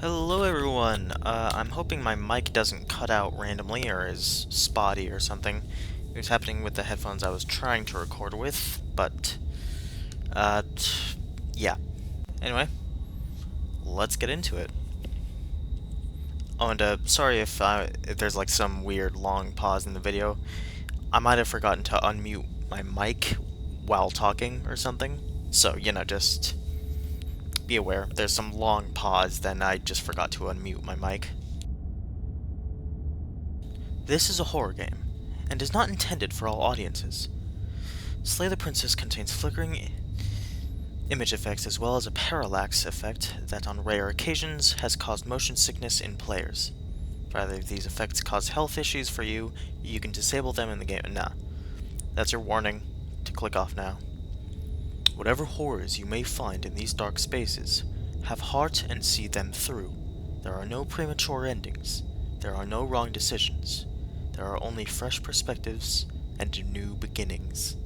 Hello everyone, I'm hoping my mic doesn't cut out randomly or is spotty or something. It was happening with the headphones I was trying to record with, but, yeah. Anyway, let's get into it. Oh, and sorry if there's like some weird long pause in the video. I might have forgotten to unmute my mic while talking or something. So, just be aware. There's some long pause, then I just forgot to unmute my mic. This is a horror game, and is not intended for all audiences. Slay the Princess contains flickering image effects as well as a parallax effect that on rare occasions has caused motion sickness in players. If either of these effects cause health issues for you, you can disable them in the game. Nah, that's your warning to click off now. Whatever horrors you may find in these dark spaces, have heart and see them through. There are no premature endings. There are no wrong decisions. There are only fresh perspectives and new beginnings.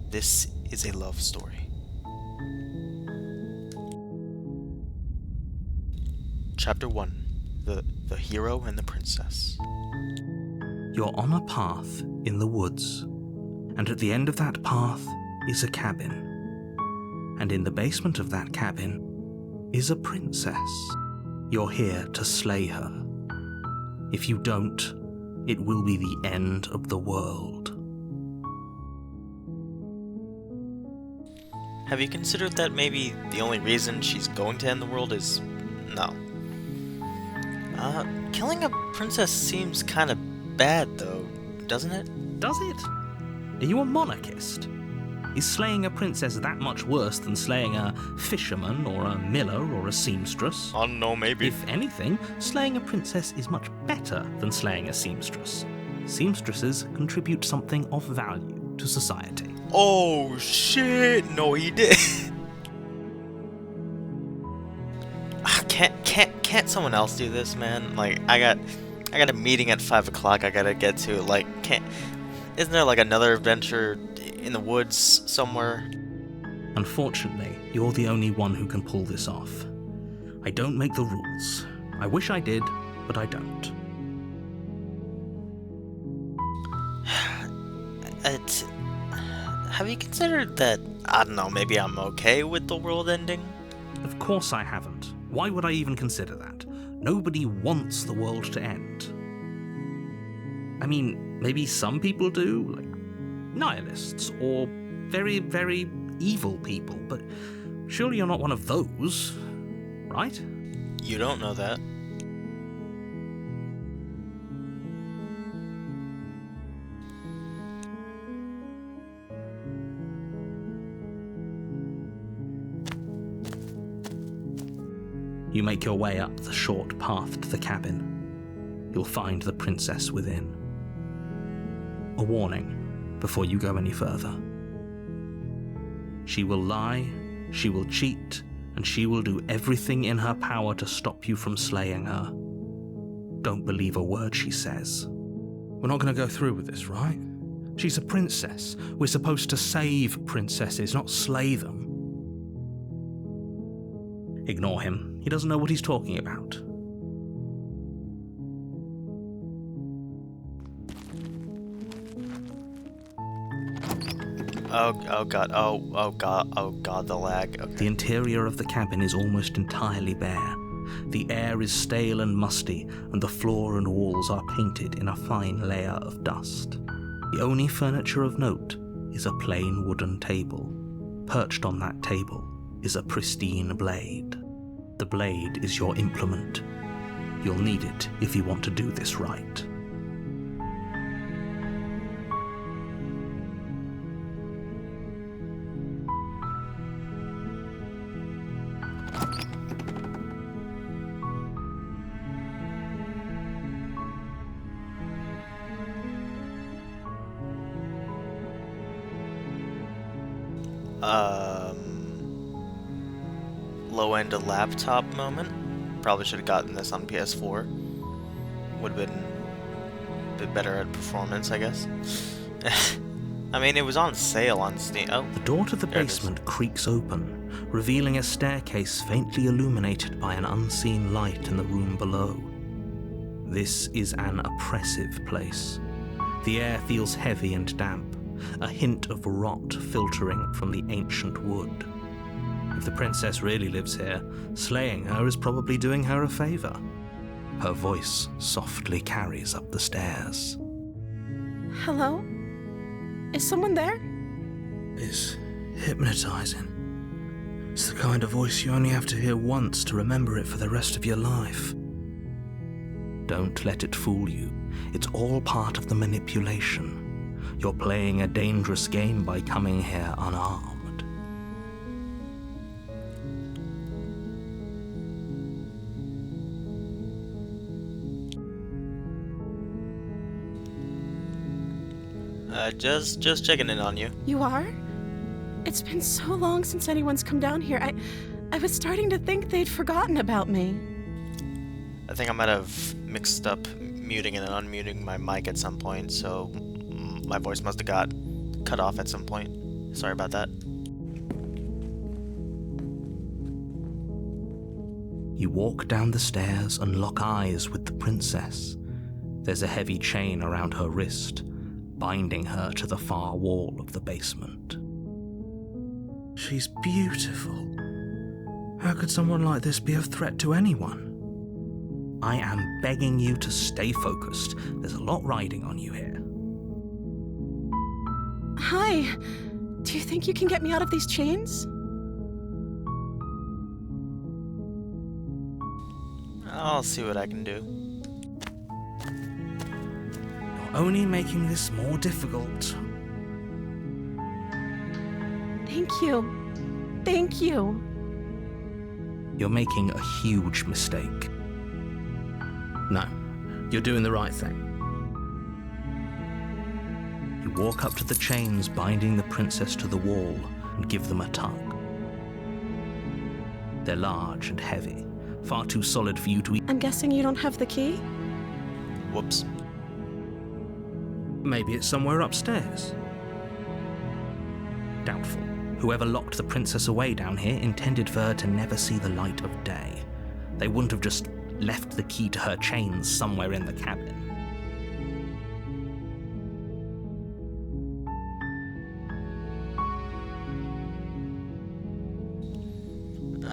This is a love story. Chapter 1. The Hero and the Princess. You're on a path in the woods, and at the end of that path is a cabin. And in the basement of that cabin is a princess. You're here to slay her. If you don't, it will be the end of the world. Have you considered that maybe the only reason she's going to end the world is... no. Killing a princess seems kind of bad, though, doesn't it? Does it? Are you a monarchist? Is slaying a princess that much worse than slaying a fisherman or a miller or a seamstress? I don't know, maybe. If anything, slaying a princess is much better than slaying a seamstress. Seamstresses contribute something of value to society. Oh shit! No, he did. Can't someone else do this, man? Like, I got a meeting at 5 o'clock I gotta get to. Like, isn't there like another adventure in the woods somewhere? Unfortunately, you're the only one who can pull this off. I don't make the rules. I wish I did, but I don't. Have you considered that, I don't know, maybe I'm okay with the world ending? Of course I haven't. Why would I even consider that? Nobody wants the world to end. I mean, maybe some people do, like nihilists, or very, very evil people, but surely you're not one of those, right? You don't know that. You make your way up the short path to the cabin. You'll find the princess within. A warning before you go any further. She will lie, she will cheat, and she will do everything in her power to stop you from slaying her. Don't believe a word she says. We're not going to go through with this, right? She's a princess. We're supposed to save princesses, not slay them. Ignore him. He doesn't know what he's talking about. Oh god, oh god, the lag. Okay. The interior of the cabin is almost entirely bare. The air is stale and musty, and the floor and walls are painted in a fine layer of dust. The only furniture of note is a plain wooden table. Perched on that table is a pristine blade. The blade is your implement. You'll need it if you want to do this right. Low-end laptop moment. Probably should have gotten this on PS4. Would have been a bit better at performance, I guess. I mean, it was on sale on Steam. Oh, The door to the there it is. basement creaks open, revealing a staircase faintly illuminated by an unseen light in the room below. This is an oppressive place. The air feels heavy and damp, a hint of rot filtering from the ancient wood. If the princess really lives here, slaying her is probably doing her a favor. Her voice softly carries up the stairs. Hello? Is someone there? It's hypnotizing. It's the kind of voice you only have to hear once to remember it for the rest of your life. Don't let it fool you. It's all part of the manipulation. You're playing a dangerous game by coming here unarmed. Just checking in on you. You are? It's been so long since anyone's come down here. I was starting to think they'd forgotten about me. I think I might have mixed up muting and unmuting my mic at some point, so my voice must have got cut off at some point. Sorry about that. You walk down the stairs and lock eyes with the princess. There's a heavy chain around her wrist, binding her to the far wall of the basement. She's beautiful. How could someone like this be a threat to anyone? I am begging you to stay focused. There's a lot riding on you here. Hi. Do you think you can get me out of these chains? I'll see what I can do. You're only making this more difficult. Thank you. Thank you. You're making a huge mistake. No, you're doing the right thing. You walk up to the chains binding the princess to the wall and give them a tug. They're large and heavy, far too solid for you to eat. I'm guessing you don't have the key? Whoops. Maybe it's somewhere upstairs. Doubtful. Whoever locked the princess away down here intended for her to never see the light of day. They wouldn't have just left the key to her chains somewhere in the cabin.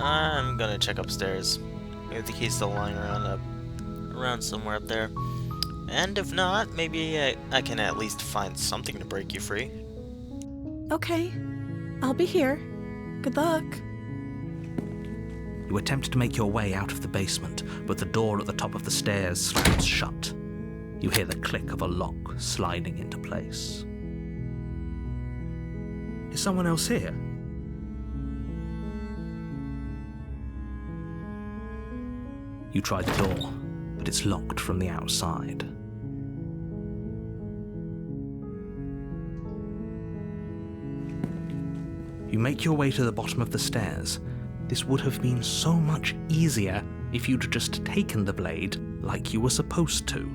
I'm gonna check upstairs. Maybe the key's still lying around somewhere up there. And if not, maybe I can at least find something to break you free. Okay. I'll be here. Good luck. You attempt to make your way out of the basement, but the door at the top of the stairs slams shut. You hear the click of a lock sliding into place. Is someone else here? You try the door, but it's locked from the outside. You make your way to the bottom of the stairs. This would have been so much easier if you'd just taken the blade like you were supposed to.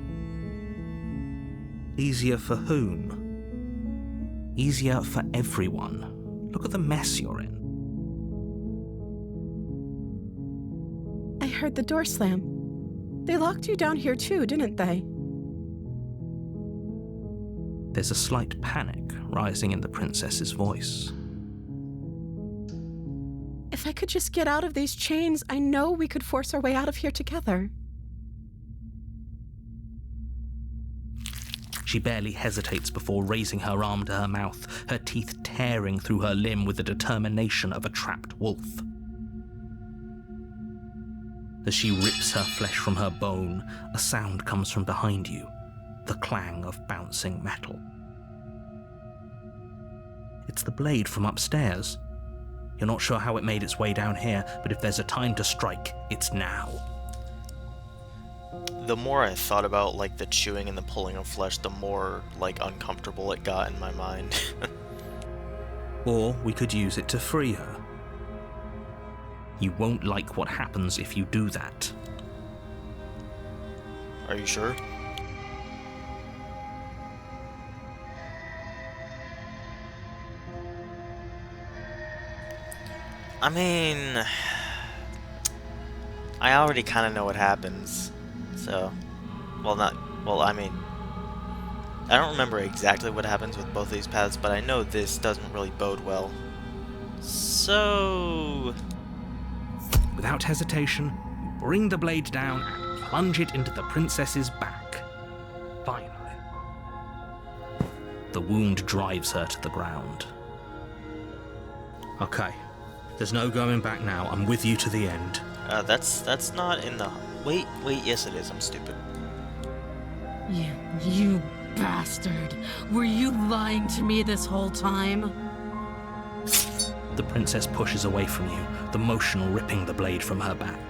Easier for whom? Easier for everyone. Look at the mess you're in. I heard the door slam. They locked you down here too, didn't they? There's a slight panic rising in the princess's voice. If I could just get out of these chains, I know we could force our way out of here together. She barely hesitates before raising her arm to her mouth, her teeth tearing through her limb with the determination of a trapped wolf. As she rips her flesh from her bone, a sound comes from behind you, the clang of bouncing metal. It's the blade from upstairs. You're not sure how it made its way down here, but if there's a time to strike, it's now. The more I thought about, the chewing and the pulling of flesh, the more, uncomfortable it got in my mind. Or we could use it to free her. You won't like what happens if you do that. Are you sure? I mean, I already kind of know what happens, so, I mean, I don't remember exactly what happens with both of these paths, but I know this doesn't really bode well. So... Without hesitation, you bring the blade down and plunge it into the princess's back. Finally. The wound drives her to the ground. Okay. There's no going back now. I'm with you to the end. That's not in the... Wait, yes it is. I'm stupid. You bastard. Were you lying to me this whole time? The princess pushes away from you, the motion ripping the blade from her back.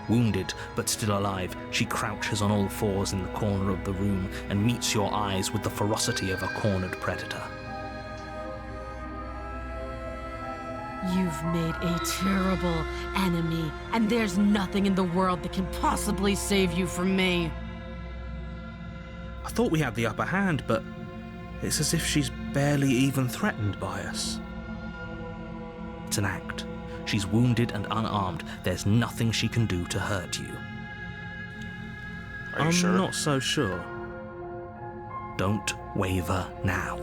Wounded, but still alive, she crouches on all fours in the corner of the room and meets your eyes with the ferocity of a cornered predator. You've made a terrible enemy, and there's nothing in the world that can possibly save you from me. I thought we had the upper hand, but it's as if she's barely even threatened by us. It's an act. She's wounded and unarmed. There's nothing she can do to hurt you. Are you sure? I'm not so sure. Don't waver now.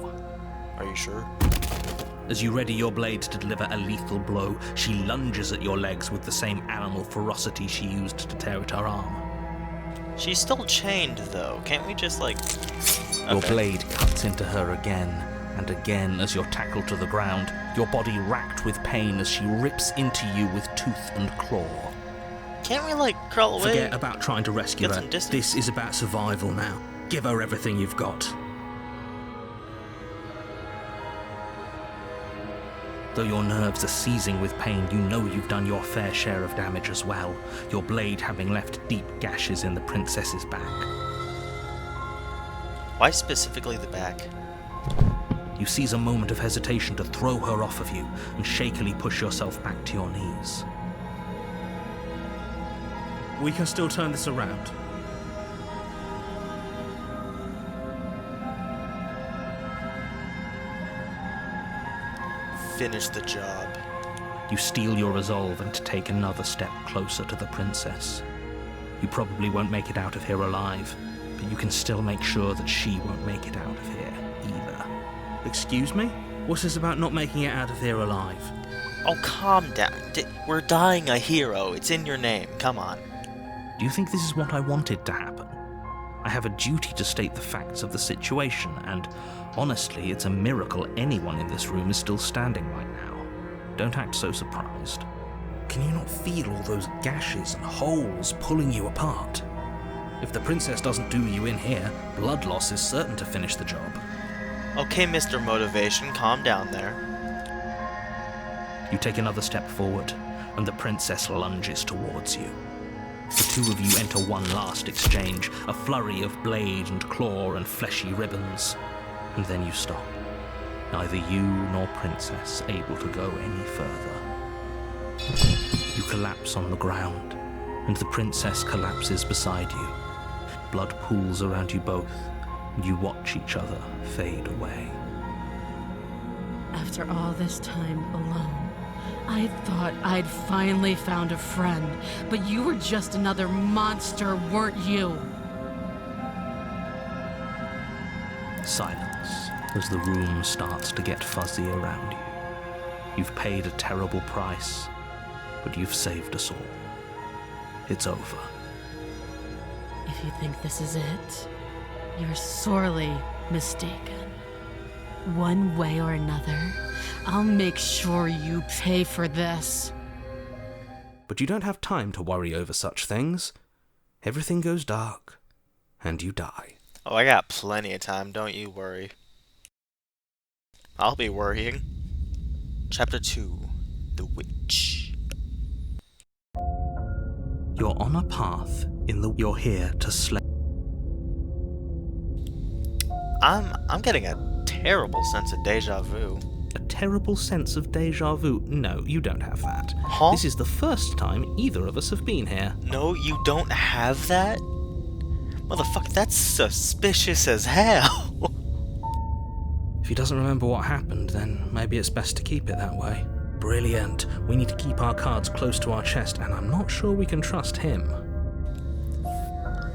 Are you sure? As you ready your blade to deliver a lethal blow, she lunges at your legs with the same animal ferocity she used to tear at her arm. She's still chained, though. Can't we just, like... Your Okay. blade cuts into her again and again as you're tackled to the ground, your body racked with pain as she rips into you with tooth and claw. Can't we, like, crawl away? Forget about trying to rescue Get her. some distance. This is about survival now. Give her everything you've got. Though your nerves are seizing with pain, you know you've done your fair share of damage as well, your blade having left deep gashes in the princess's back. Why specifically the back? You seize a moment of hesitation to throw her off of you and shakily push yourself back to your knees. We can still turn this around. Finish the job. You steel your resolve and take another step closer to the princess. You probably won't make it out of here alive, but you can still make sure that she won't make it out of here either. Excuse me? What's this about not making it out of here alive? Oh, calm down. We're dying a hero. It's in your name. Come on. Do you think this is what I wanted to happen? I have a duty to state the facts of the situation, and honestly, it's a miracle anyone in this room is still standing right now. Don't act so surprised. Can you not feel all those gashes and holes pulling you apart? If the princess doesn't do you in here, blood loss is certain to finish the job. Okay, Mr. Motivation, calm down there. You take another step forward, and the princess lunges towards you. The two of you enter one last exchange, a flurry of blade and claw and fleshy ribbons. And then you stop. Neither you nor Princess able to go any further. You collapse on the ground, and the Princess collapses beside you. Blood pools around you both, and you watch each other fade away. After all this time alone, I thought I'd finally found a friend, but you were just another monster, weren't you? Silence as the room starts to get fuzzy around you. You've paid a terrible price, but you've saved us all. It's over. If you think this is it, you're sorely mistaken. One way or another, I'll make sure you pay for this. But you don't have time to worry over such things. Everything goes dark, and you die. Oh, I got plenty of time, don't you worry. I'll be worrying. Chapter 2, The Witch. You're on a path you're here to slay. I'm getting a terrible sense of deja vu. A terrible sense of deja vu? No, you don't have that. Huh? This is the first time either of us have been here. No, you don't have that? Motherfucker, that's suspicious as hell. If he doesn't remember what happened, then maybe it's best to keep it that way. Brilliant. We need to keep our cards close to our chest, and I'm not sure we can trust him.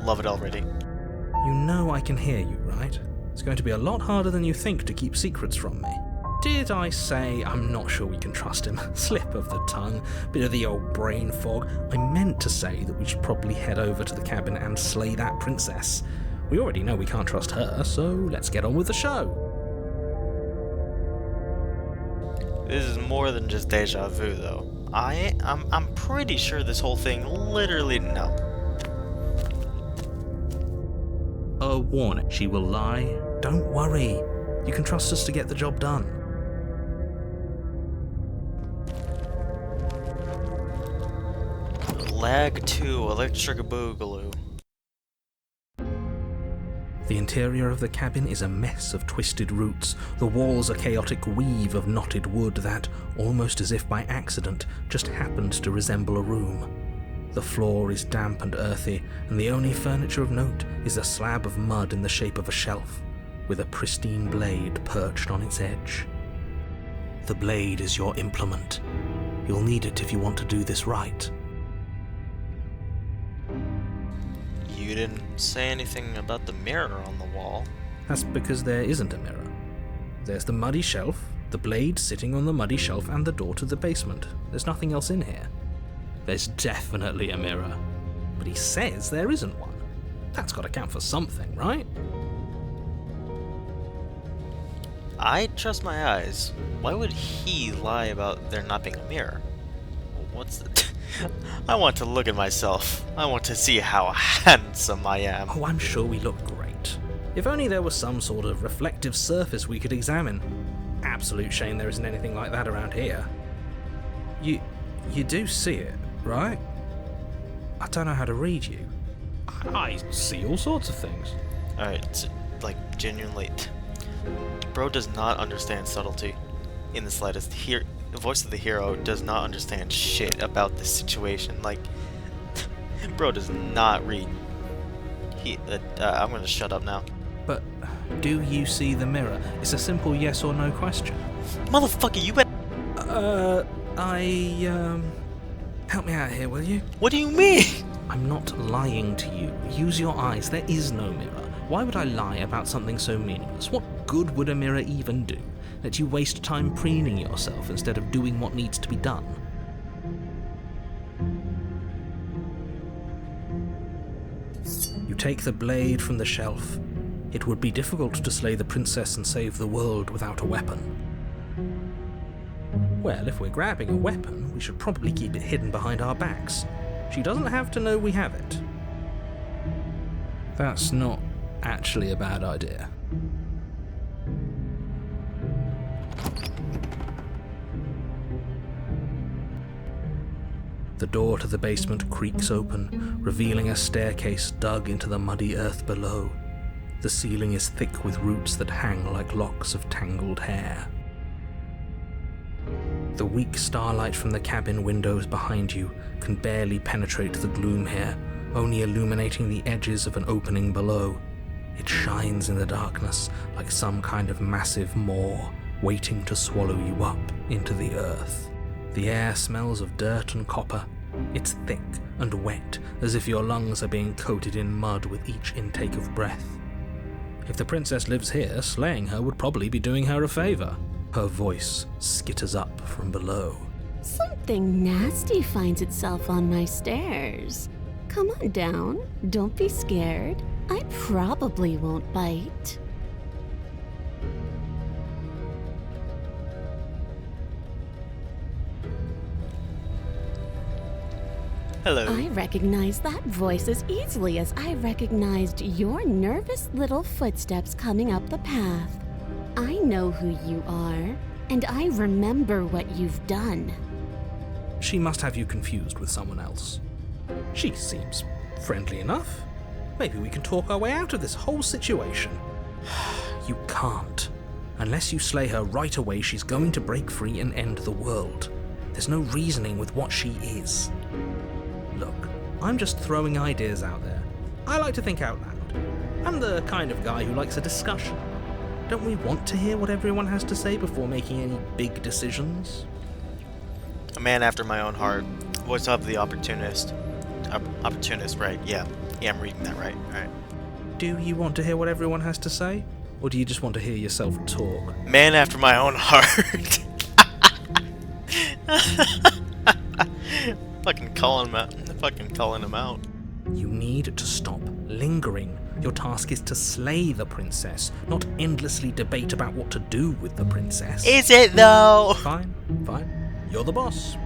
Love it already. You know I can hear you, right? It's going to be a lot harder than you think to keep secrets from me. Did I say I'm not sure we can trust him? Slip of the tongue, bit of the old brain fog. I meant to say that we should probably head over to the cabin and slay that princess. We already know we can't trust her, so let's get on with the show. This is more than just deja vu, though. I'm pretty sure this whole thing literally no. A warning. She will lie. Don't worry. You can trust us to get the job done. Lag 2, Electric Boogaloo. The interior of the cabin is a mess of twisted roots. The walls a chaotic weave of knotted wood that, almost as if by accident, just happened to resemble a room. The floor is damp and earthy, and the only furniture of note is a slab of mud in the shape of a shelf, with a pristine blade perched on its edge. The blade is your implement. You'll need it if you want to do this right. You didn't say anything about the mirror on the wall. That's because there isn't a mirror. There's the muddy shelf, the blade sitting on the muddy shelf, and the door to the basement. There's nothing else in here. There's definitely a mirror, but he says there isn't one. That's got to count for something, right? I trust my eyes. Why would he lie about there not being a mirror? What's the... I want to look at myself. I want to see how handsome I am. Oh, I'm sure we look great. If only there was some sort of reflective surface we could examine. Absolute shame there isn't anything like that around here. You do see it, right? I don't know how to read you. I see all sorts of things. Alright, like, genuinely... Bro does not understand subtlety in the slightest. The voice of the hero does not understand shit about this situation. Like, bro does not read. I'm gonna shut up now. But do you see the mirror? It's a simple yes or no question. Motherfucker, you bet. Help me out here, will you? What do you mean? I'm not lying to you. Use your eyes. There is no mirror. Why would I lie about something so meaningless? What good would a mirror even do? Let you waste time preening yourself instead of doing what needs to be done. You take the blade from the shelf. It would be difficult to slay the princess and save the world without a weapon. Well, if we're grabbing a weapon, we should probably keep it hidden behind our backs. She doesn't have to know we have it. That's not actually a bad idea. The door to the basement creaks open, revealing a staircase dug into the muddy earth below. The ceiling is thick with roots that hang like locks of tangled hair. The weak starlight from the cabin windows behind you can barely penetrate the gloom here, only illuminating the edges of an opening below. It shines in the darkness like some kind of massive maw waiting to swallow you up into the earth. The air smells of dirt and copper. It's thick and wet, as if your lungs are being coated in mud with each intake of breath. If the princess lives here, slaying her would probably be doing her a favor. Her voice skitters up from below. Something nasty finds itself on my stairs. Come on down. Don't be scared. I probably won't bite. Hello. I recognize that voice as easily as I recognized your nervous little footsteps coming up the path. I know who you are, and I remember what you've done. She must have you confused with someone else. She seems friendly enough. Maybe we can talk our way out of this whole situation. You can't. Unless you slay her right away, she's going to break free and end the world. There's no reasoning with what she is. Look, I'm just throwing ideas out there. I like to think out loud. I'm the kind of guy who likes a discussion. Don't we want to hear what everyone has to say before making any big decisions? A man after my own heart. Voice of the opportunist. Opportunist, right? Yeah. Yeah, I'm reading that right. Alright. Do you want to hear what everyone has to say? Or do you just want to hear yourself talk? Man after my own heart. Fucking calling him out. Fucking calling him out. You need to stop lingering. Your task is to slay the princess, not endlessly debate about what to do with the princess. Is it though? Fine, fine. You're the boss.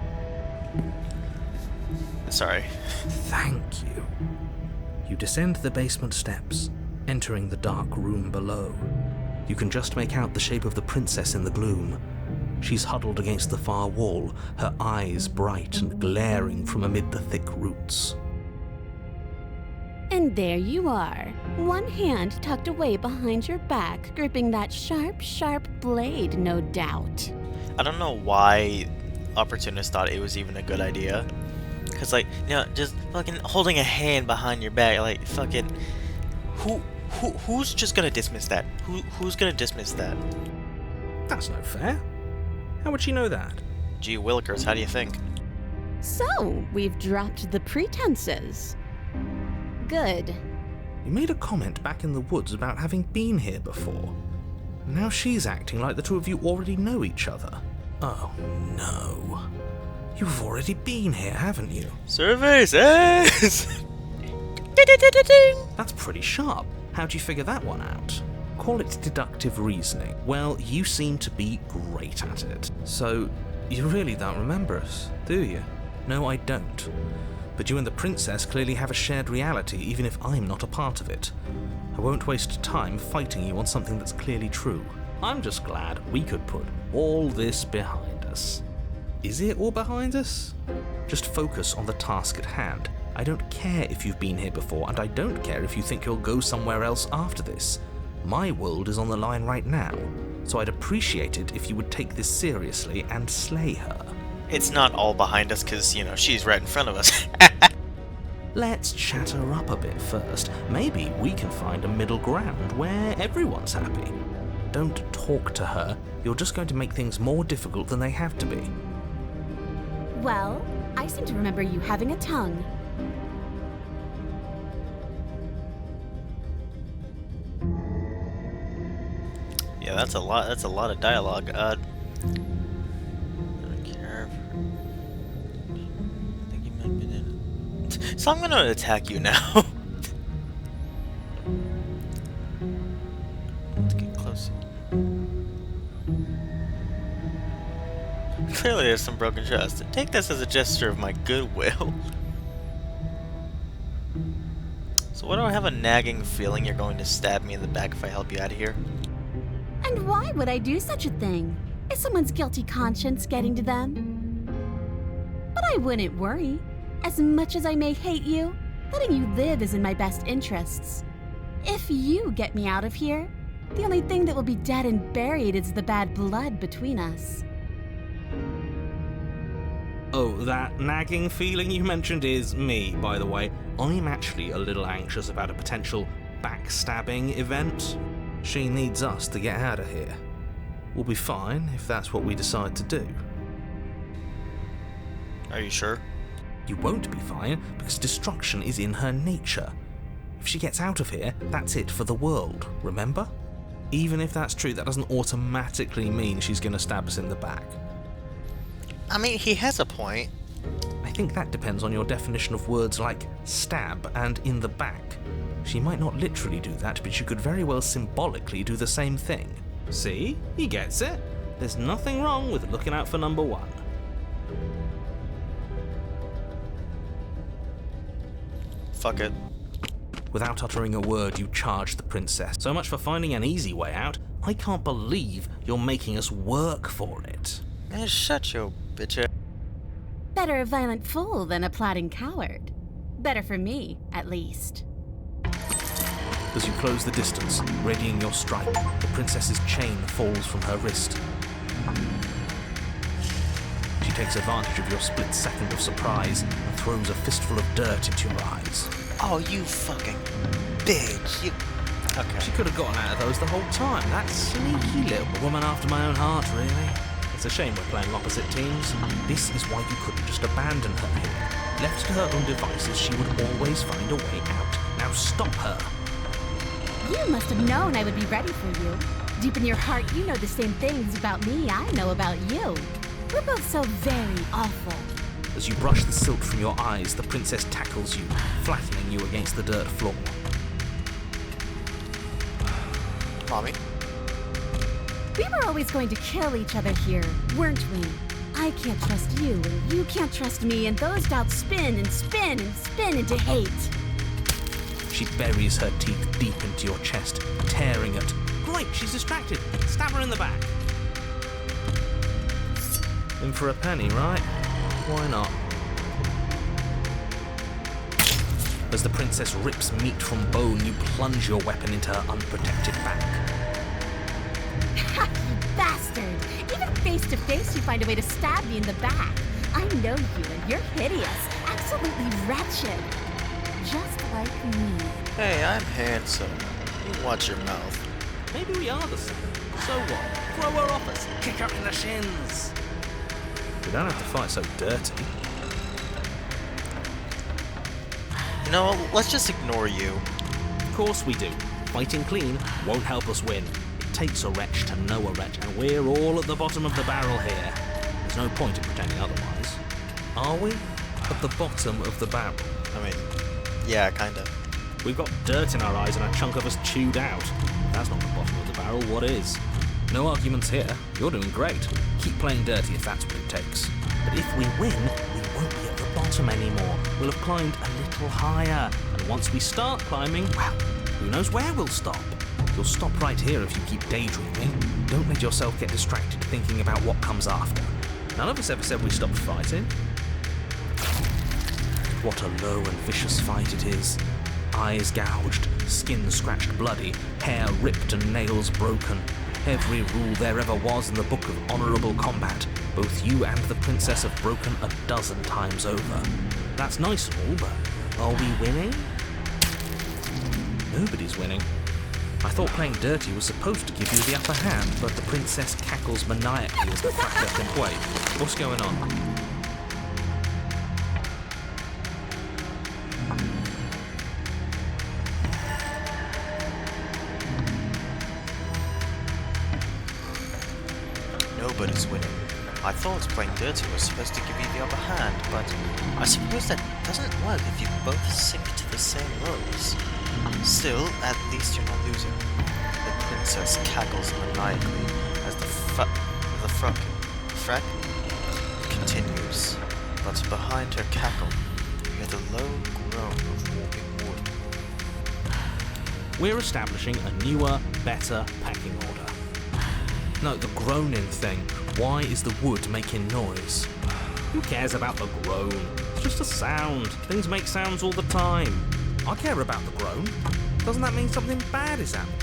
Sorry. Thank you. You descend the basement steps, entering the dark room below. You can just make out the shape of the princess in the gloom. She's huddled against the far wall, her eyes bright and glaring from amid the thick roots. And there you are, one hand tucked away behind your back, gripping that sharp, sharp blade, no doubt. I don't know why Opportunist thought it was even a good idea. Cause like, you know, just fucking holding a hand behind your back, like fucking, who's just gonna dismiss that? Who's gonna dismiss that? That's no fair. How would she know that? Gee Willikers, how do you think? So, we've dropped the pretenses. Good. You made a comment back in the woods about having been here before. Now she's acting like the two of you already know each other. Oh no. You've already been here, haven't you? Services! That's pretty sharp. How'd you figure that one out? Call it deductive reasoning. Well, you seem to be great at it. So, you really don't remember us, do you? No, I don't. But you and the princess clearly have a shared reality, even if I'm not a part of it. I won't waste time fighting you on something that's clearly true. I'm just glad we could put all this behind us. Is it all behind us? Just focus on the task at hand. I don't care if you've been here before, and I don't care if you think you'll go somewhere else after this. My world is on the line right now, so I'd appreciate it if you would take this seriously and slay her. It's not all behind us because, you know, she's right in front of us. Let's chat her up a bit first. Maybe we can find a middle ground where everyone's happy. Don't talk to her. You're just going to make things more difficult than they have to be. Well, I seem to remember you having a tongue. Yeah, that's a lot of dialogue. I don't care. I think you might have been in. So I'm gonna attack you now. Let's get close. Clearly there's some broken trust. Take this as a gesture of my goodwill. So what do I have a nagging feeling you're going to stab me in the back if I help you out of here? And why would I do such a thing? Is someone's guilty conscience getting to them? But I wouldn't worry. As much as I may hate you, letting you live is in my best interests. If you get me out of here, the only thing that will be dead and buried is the bad blood between us. Oh, that nagging feeling you mentioned is me, by the way. I'm actually a little anxious about a potential backstabbing event. She needs us to get out of here. We'll be fine if that's what we decide to do. Are you sure? You won't be fine because destruction is in her nature. If she gets out of here, that's it for the world, remember? Even if that's true, that doesn't automatically mean she's going to stab us in the back. I mean, he has a point. I think that depends on your definition of words like stab and in the back. She might not literally do that, but she could very well symbolically do the same thing. See? He gets it. There's nothing wrong with looking out for number one. Fuck it. Without uttering a word, you charge the princess. So much for finding an easy way out. I can't believe you're making us work for it. Man, shut your bitch ass. Better a violent fool than a plotting coward. Better for me, at least. As you close the distance, readying your strike, the princess's chain falls from her wrist. She takes advantage of your split second of surprise and throws a fistful of dirt into your eyes. Oh, you fucking bitch. You... Okay. She could have gotten out of those the whole time. That sneaky little woman after my own heart, really. It's a shame we're playing opposite teams. This is why you couldn't just abandon her here. Left to her own devices, she would always find a way out. Now stop her. You must have known I would be ready for you. Deep in your heart, you know the same things about me I know about you. We're both so very awful. As you brush the silt from your eyes, the princess tackles you, flattening you against the dirt floor. Mommy? We were always going to kill each other here, weren't we? I can't trust you, and you can't trust me, and those doubts spin and spin and spin into hate. She buries her teeth deep into your chest, tearing it. Great, she's distracted. Stab her in the back. In for a penny, right? Why not? As the princess rips meat from bone, you plunge your weapon into her unprotected back. Ha, you bastard! Even face to face, you find a way to stab me in the back. I know you, and you're hideous, absolutely wretched. Just like me. Hey, I'm handsome. You watch your mouth. Maybe we are the same. So what? Throw her off us. Kick her in the shins. We don't have to fight so dirty. You know, let's just ignore you. Of course we do. Fighting clean won't help us win. It takes a wretch to know a wretch, and we're all at the bottom of the barrel here. There's no point in pretending otherwise. Are we? At the bottom of the barrel? I mean, yeah, kinda. We've got dirt in our eyes and a chunk of us chewed out. That's not the bottom of the barrel, what is? No arguments here. You're doing great. Keep playing dirty if that's what it takes. But if we win, we won't be at the bottom anymore. We'll have climbed a little higher. And once we start climbing, well, who knows where we'll stop? You'll stop right here if you keep daydreaming. Don't let yourself get distracted thinking about what comes after. None of us ever said we stopped fighting. What a low and vicious fight it is. Eyes gouged, skin scratched bloody, hair ripped and nails broken. Every rule there ever was in the book of honourable combat, both you and the princess have broken a dozen times over. That's nice and all, but are we winning? Nobody's winning. I thought playing dirty was supposed to give you the upper hand, but the princess cackles maniacally as the factor can play. What's going on? Nobody's winning. I thought playing dirty was supposed to give you the upper hand, but I suppose that doesn't work if you both sink to the same lows. Still, at least you're not losing. The princess cackles maniacally as the frack continues, but behind her cackle, you hear the low groan of warping wood. We're establishing a newer, better packing order. No, the groaning thing. Why is the wood making noise? Who cares about the groan? It's just a sound. Things make sounds all the time. I care about the groan. Doesn't that mean something bad is happening?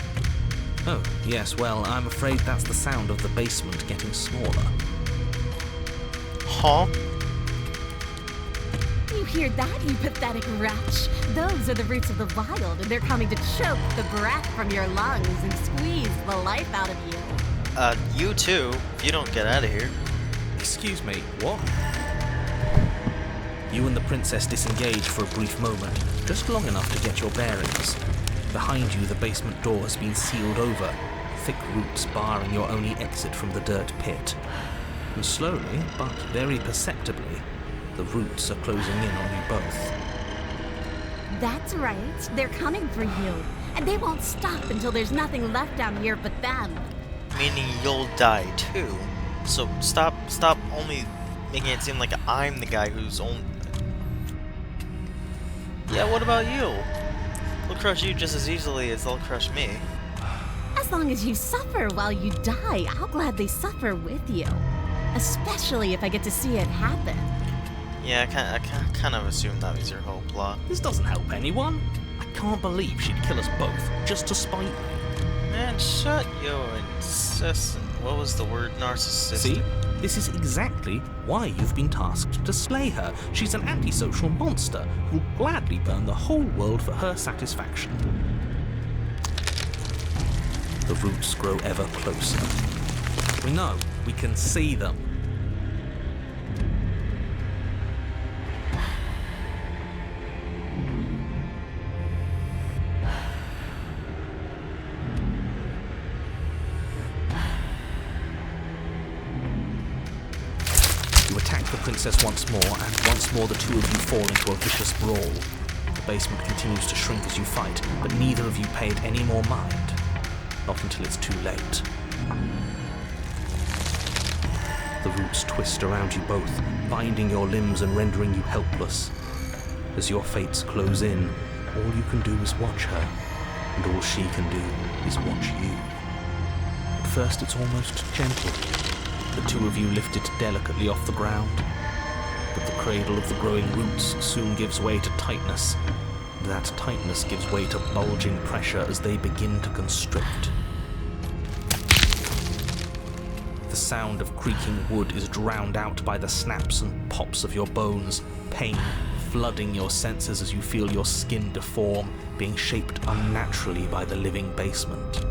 Oh, yes, well, I'm afraid that's the sound of the basement getting smaller. Huh? You hear that, you pathetic wretch? Those are the roots of the wild, and they're coming to choke the breath from your lungs and squeeze the life out of you. You too, if you don't get out of here. Excuse me, what? You and the princess disengage for a brief moment, just long enough to get your bearings. Behind you, the basement door has been sealed over, thick roots barring your only exit from the dirt pit. And slowly, but very perceptibly, the roots are closing in on you both. That's right, they're coming for you, and they won't stop until there's nothing left down here but them. Meaning you'll die too. So stop only making it seem like I'm the guy who's only... Yeah, what about you? They'll crush you just as easily as they'll crush me. As long as you suffer while you die, I'll gladly suffer with you. Especially if I get to see it happen. Yeah, I kind of assumed that was your whole plot. This doesn't help anyone. I can't believe she'd kill us both, just to spite me. Man, shut your incessant... What was the word? Narcissistic. See? This is exactly why you've been tasked to slay her. She's an antisocial monster who'll gladly burn the whole world for her satisfaction. The roots grow ever closer. We know. We can see them. You attack the princess once more, and once more the two of you fall into a vicious brawl. The basement continues to shrink as you fight, but neither of you pay it any more mind. Not until it's too late. The roots twist around you both, binding your limbs and rendering you helpless. As your fates close in, all you can do is watch her, and all she can do is watch you. At first it's almost gentle. The two of you lift it delicately off the ground, but the cradle of the growing roots soon gives way to tightness. That tightness gives way to bulging pressure as they begin to constrict. The sound of creaking wood is drowned out by the snaps and pops of your bones, pain flooding your senses as you feel your skin deform, being shaped unnaturally by the living basement.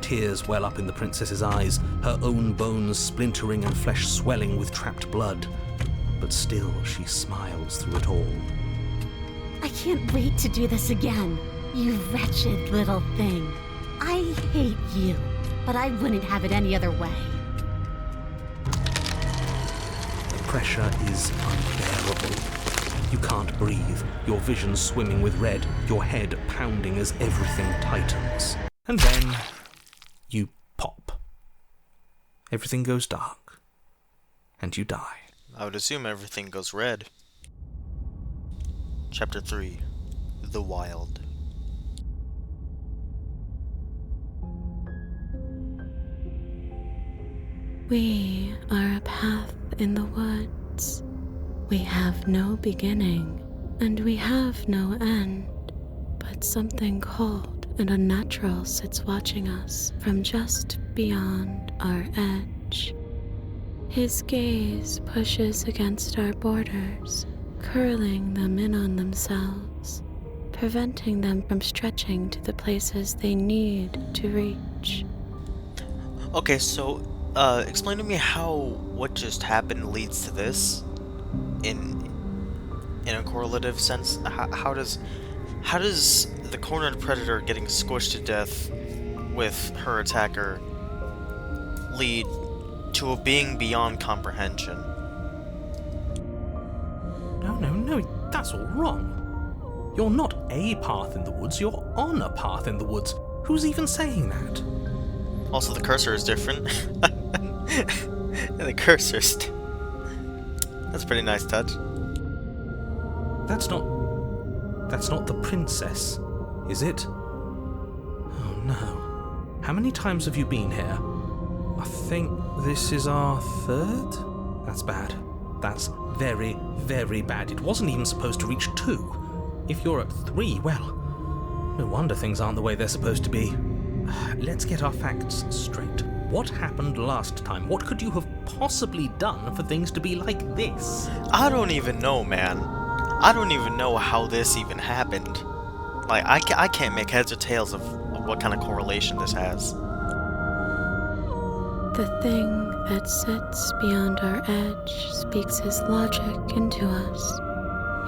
Tears well up in the princess's eyes, her own bones splintering and flesh swelling with trapped blood. But still she smiles through it all. I can't wait to do this again, you wretched little thing. I hate you, but I wouldn't have it any other way. The pressure is unbearable. You can't breathe, your vision swimming with red, your head pounding as everything tightens. And then you pop. Everything goes dark, and you die. I would assume everything goes red. Chapter 3. The Wild. We are a path in the woods. We have no beginning, and we have no end. But something cold and unnatural sits watching us from just beyond our edge. His gaze pushes against our borders, curling them in on themselves, preventing them from stretching to the places they need to reach. Okay, so, explain to me how what just happened leads to this in a correlative sense. How does the cornered predator getting squished to death with her attacker lead to a being beyond comprehension? No, that's all wrong. You're not a path in the woods, you're on a path in the woods. Who's even saying that? Also, the cursor is different. The cursor's... That's a pretty nice touch. That's not the princess, is it? Oh no. How many times have you been here? I think this is our third? That's bad. That's very, very bad. It wasn't even supposed to reach 2. If you're at 3, well, no wonder things aren't the way they're supposed to be. Let's get our facts straight. What happened last time? What could you have possibly done for things to be like this? I don't even know, man. I don't even know how this even happened. Like, I can't make heads or tails of what kind of correlation this has. The thing that sits beyond our edge speaks his logic into us.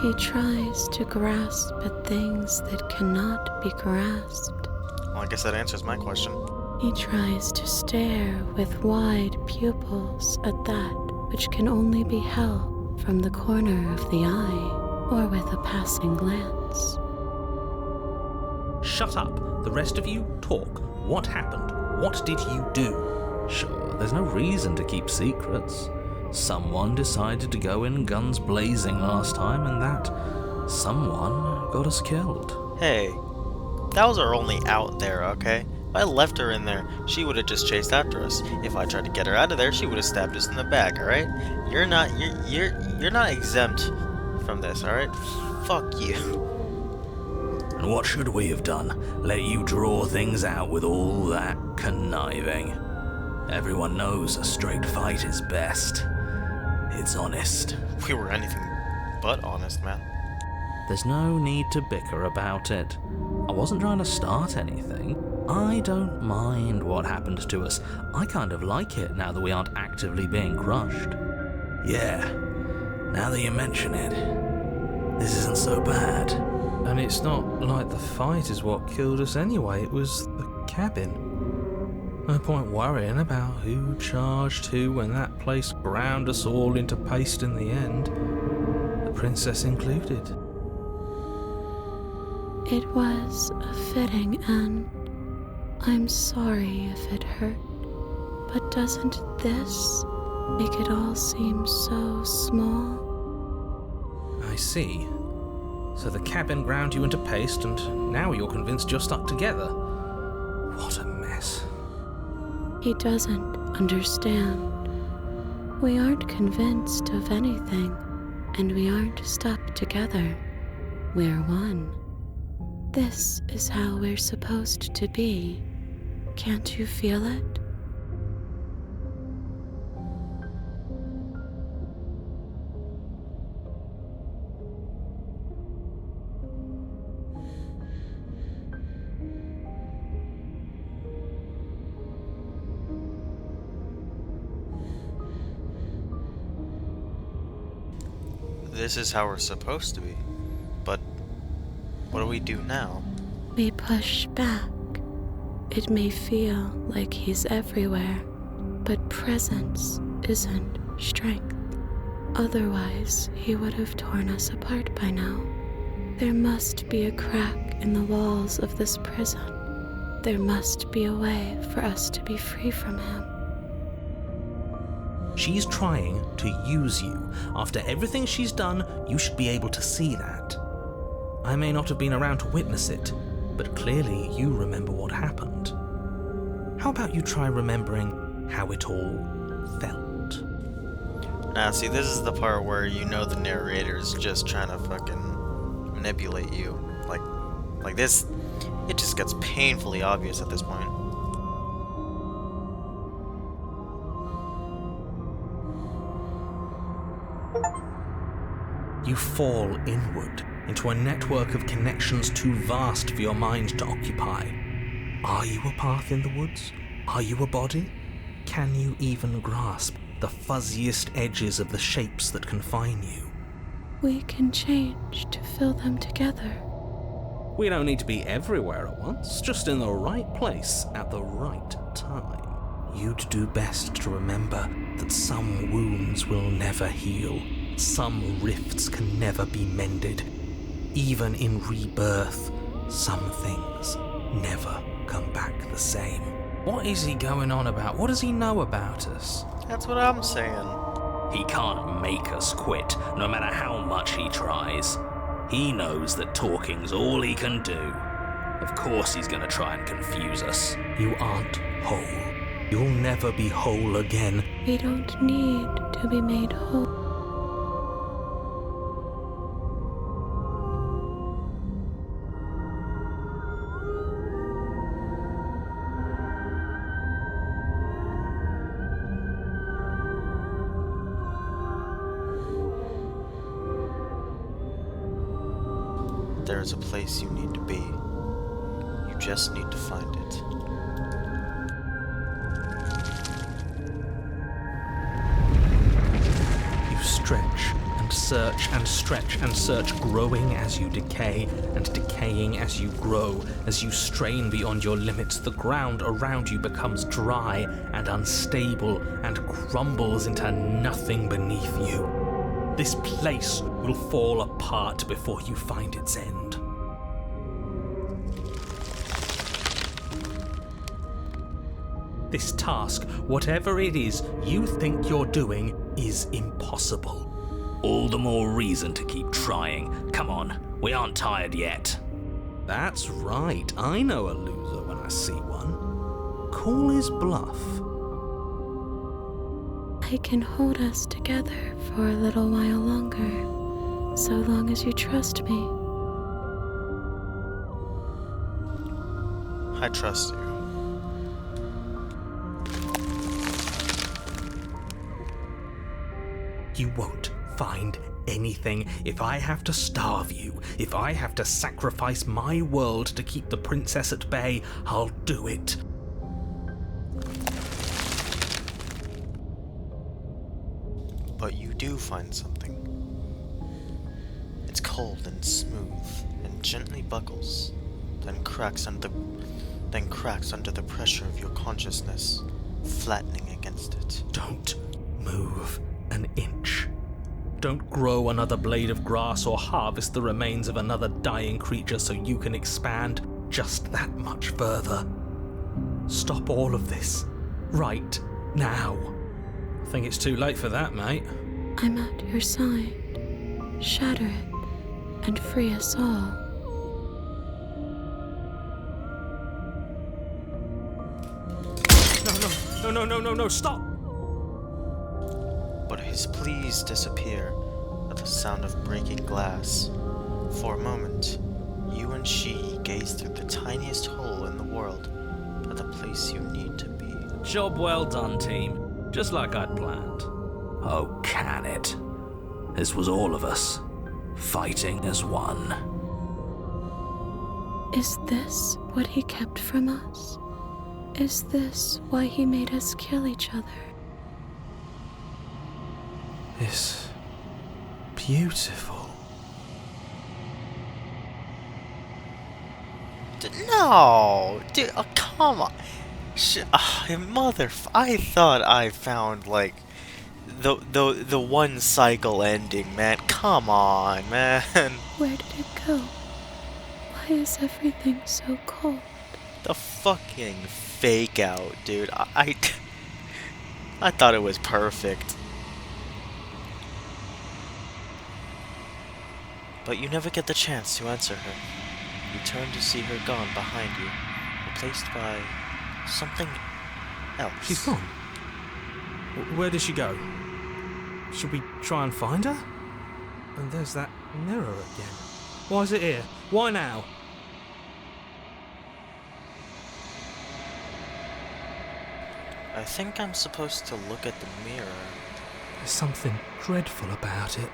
He tries to grasp at things that cannot be grasped. Well, I guess that answers my question. He tries to stare with wide pupils at that which can only be held from the corner of the eye or with a passing glance. Shut up. The rest of you, talk. What happened? What did you do? Sure, there's no reason to keep secrets. Someone decided to go in guns blazing last time, and that someone got us killed. Hey, that was our only out there, okay? If I left her in there, she would have just chased after us. If I tried to get her out of there, she would have stabbed us in the back, alright? You're not exempt from this, alright? Fuck you. And what should we have done? Let you draw things out with all that conniving? Everyone knows a straight fight is best. It's honest. We were anything but honest, man. There's no need to bicker about it. I wasn't trying to start anything. I don't mind what happens to us. I kind of like it now that we aren't actively being crushed. Yeah, now that you mention it, this isn't so bad. And it's not like the fight is what killed us anyway, it was the cabin. No point worrying about who charged who when that place ground us all into paste in the end, the princess included. It was a fitting end. I'm sorry if it hurt, but doesn't this make it all seem so small? I see. So the cabin ground you into paste, and now you're convinced you're stuck together. What a mess. He doesn't understand. We aren't convinced of anything, and we aren't stuck together. We're one. This is how we're supposed to be. Can't you feel it? This is how we're supposed to be. But what do we do now? We push back. It may feel like he's everywhere, but presence isn't strength. Otherwise, he would have torn us apart by now. There must be a crack in the walls of this prison. There must be a way for us to be free from him. She's trying to use you. After everything she's done, you should be able to see that. I may not have been around to witness it, but clearly you remember what happened. How about you try remembering how it all felt? Now, see, this is the part where you know the narrator's just trying to fucking manipulate you. Like this, it just gets painfully obvious at this point. You fall inward into a network of connections too vast for your mind to occupy. Are you a path in the woods? Are you a body? Can you even grasp the fuzziest edges of the shapes that confine you? We can change to fill them together. We don't need to be everywhere at once, just in the right place at the right time. You'd do best to remember that some wounds will never heal. Some rifts can never be mended. Even in rebirth, some things never come back the same. What is he going on about? What does he know about us? That's what I'm saying. He can't make us quit, no matter how much he tries. He knows that talking's all he can do. Of course he's gonna try and confuse us. You aren't whole. You'll never be whole again. We don't need to be made whole. There's a place you need to be. You just need to find it. You stretch and search and stretch and search, growing as you decay and decaying as you grow. As you strain beyond your limits, the ground around you becomes dry and unstable and crumbles into nothing beneath you. This place will fall apart before you find its end. This task, whatever it is you think you're doing, is impossible. All the more reason to keep trying. Come on, we aren't tired yet. That's right, I know a loser when I see one. Call his bluff. I can hold us together for a little while longer, so long as you trust me. I trust you. You won't find anything, if I have to starve you, if I have to sacrifice my world to keep the princess at bay, I'll do it. But you do find something. It's cold and smooth, and gently buckles, then cracks under the pressure of your consciousness, flattening against it. Don't move an inch. Don't grow another blade of grass or harvest the remains of another dying creature so you can expand just that much further. Stop all of this. Right now. I think it's too late for that, mate. I'm at your side. Shatter it and free us all. No, stop! But his pleas disappear at the sound of breaking glass. For a moment, you and she gaze through the tiniest hole in the world at the place you need to be. Job well done, team. Just like I'd planned. Oh, can it? This was all of us, fighting as one. Is this what he kept from us? Is this why he made us kill each other? It's beautiful. No! Dude, oh, come on. I thought I found, like, the one cycle ending, man. Come on, man. Where did it go? Why is everything so cold? The fucking fake out, dude. I thought it was perfect. But you never get the chance to answer her. You turn to see her gone behind you, replaced by something else. She's gone. Where did she go? Should we try and find her? And there's that mirror again. Why is it here? Why now? I think I'm supposed to look at the mirror. There's something dreadful about it.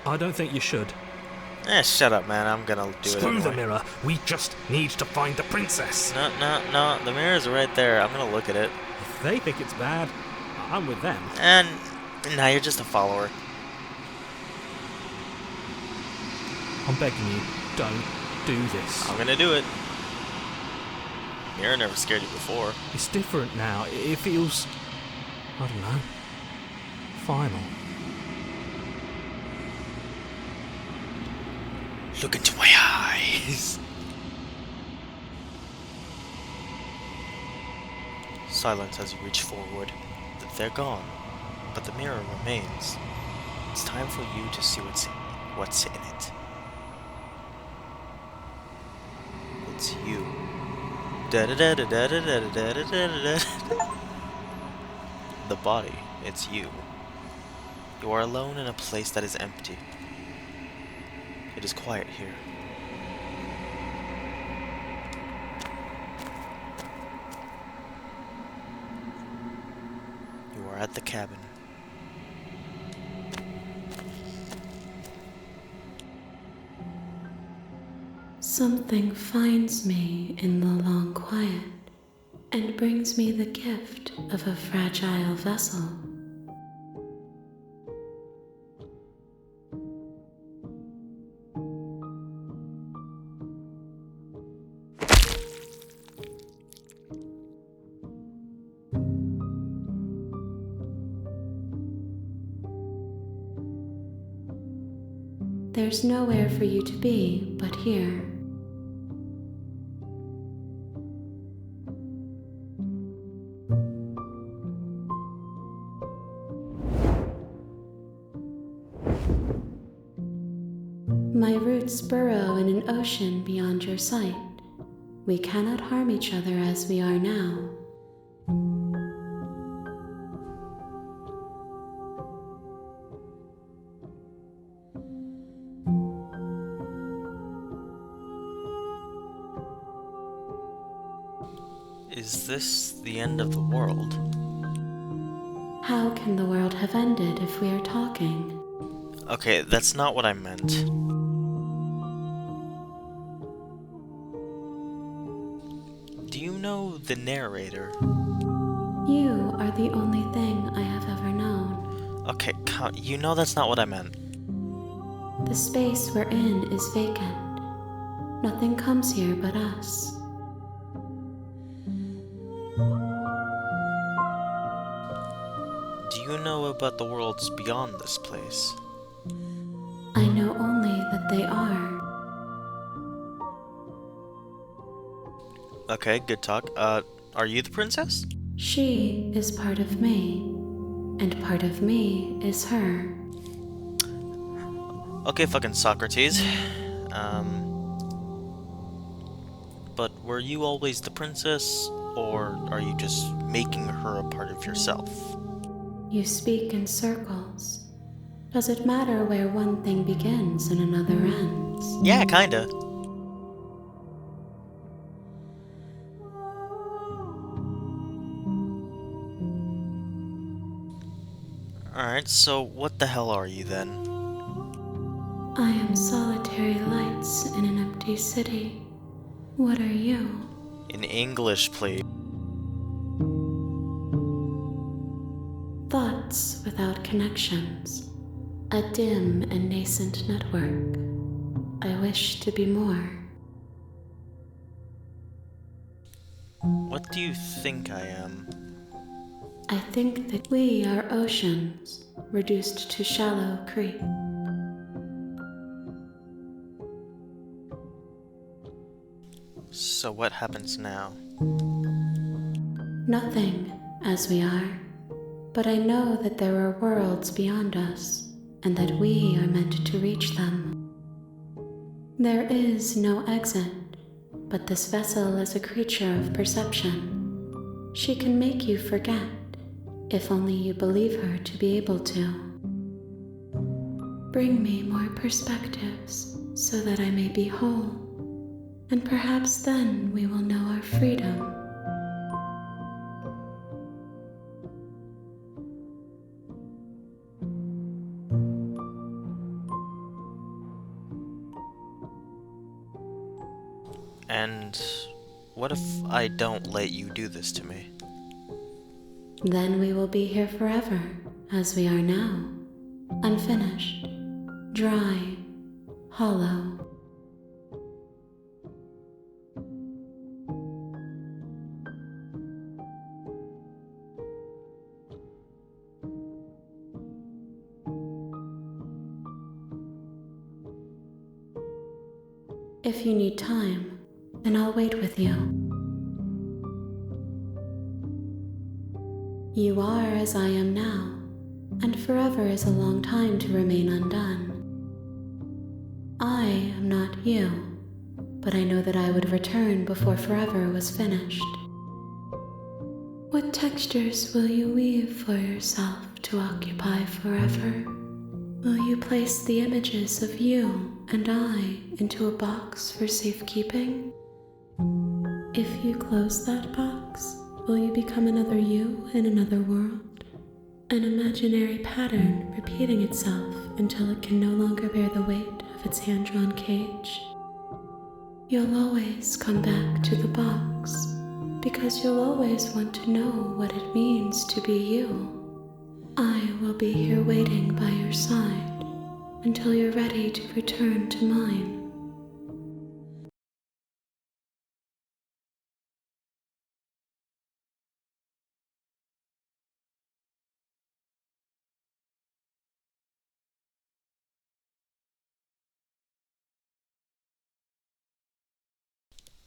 I don't think you should. Shut up, man. I'm gonna do it Screw anyway. the mirror. We just need to find the princess. No. The mirror's right there. I'm gonna look at it. If they think it's bad, I'm with them. And now you're just a follower. I'm begging you, don't do this. I'm gonna do it. Mirror never scared you before. It's different now. It feels, I don't know, final. Look into my eyes. Silence as you reach forward. They're gone, but the mirror remains. It's time for you to see what's in it. It's you. The body, it's you. You are alone in a place that is empty. It is quiet here. You are at the cabin. Something finds me in the long quiet and brings me the gift of a fragile vessel. There's nowhere for you to be but here. My roots burrow in an ocean beyond your sight. We cannot harm each other as we are now. Is this the end of the world? How can the world have ended if we are talking? Okay, that's not what I meant. Do you know the narrator? You are the only thing I have ever known. Okay, you know that's not what I meant. The space we're in is vacant. Nothing comes here but us. Do you know about the worlds beyond this place? I know only that they are. Okay, good talk. Are you the princess? She is part of me, and part of me is her. Okay, fucking Socrates. But were you always the princess, or are you just making her a part of yourself? You speak in circles. Does it matter where one thing begins and another ends? Yeah, kinda. Alright, so what the hell are you then? I am solitary lights in an empty city. What are you? In English, please. Thoughts without connections. A dim and nascent network. I wish to be more. What do you think I am? I think that we are oceans, reduced to shallow creek. So what happens now? Nothing, as we are. But I know that there are worlds beyond us, and that we are meant to reach them. There is no exit, but this vessel is a creature of perception. She can make you forget, if only you believe her to be able to. Bring me more perspectives, so that I may be whole, and perhaps then we will know our freedom. And what if I don't let you do this to me? Then we will be here forever, as we are now, unfinished, dry, hollow. If you need time, then I'll wait with you. You are as I am now, and forever is a long time to remain undone. I am not you, but I know that I would return before forever was finished. What textures will you weave for yourself to occupy forever? Will you place the images of you and I into a box for safekeeping? If you close that box, will you become another you in another world? An imaginary pattern repeating itself until it can no longer bear the weight of its hand-drawn cage? You'll always come back to the box, because you'll always want to know what it means to be you. I will be here waiting by your side until you're ready to return to mine.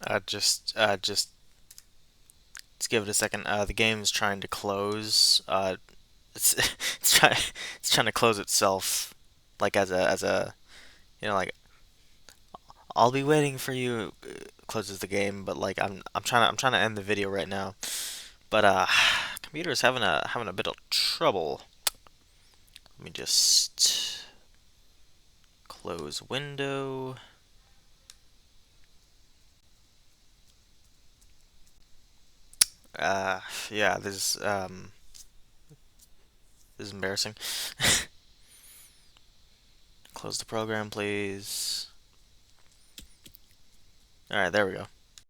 Let's give it a second. The game's trying to close. It's it's trying to close itself, like like I'll be waiting for you. Closes the game, but like I'm trying to end the video right now. But computer's having a bit of trouble. Let me just close window. Yeah, this is embarrassing. Close the program, please. Alright, there we go.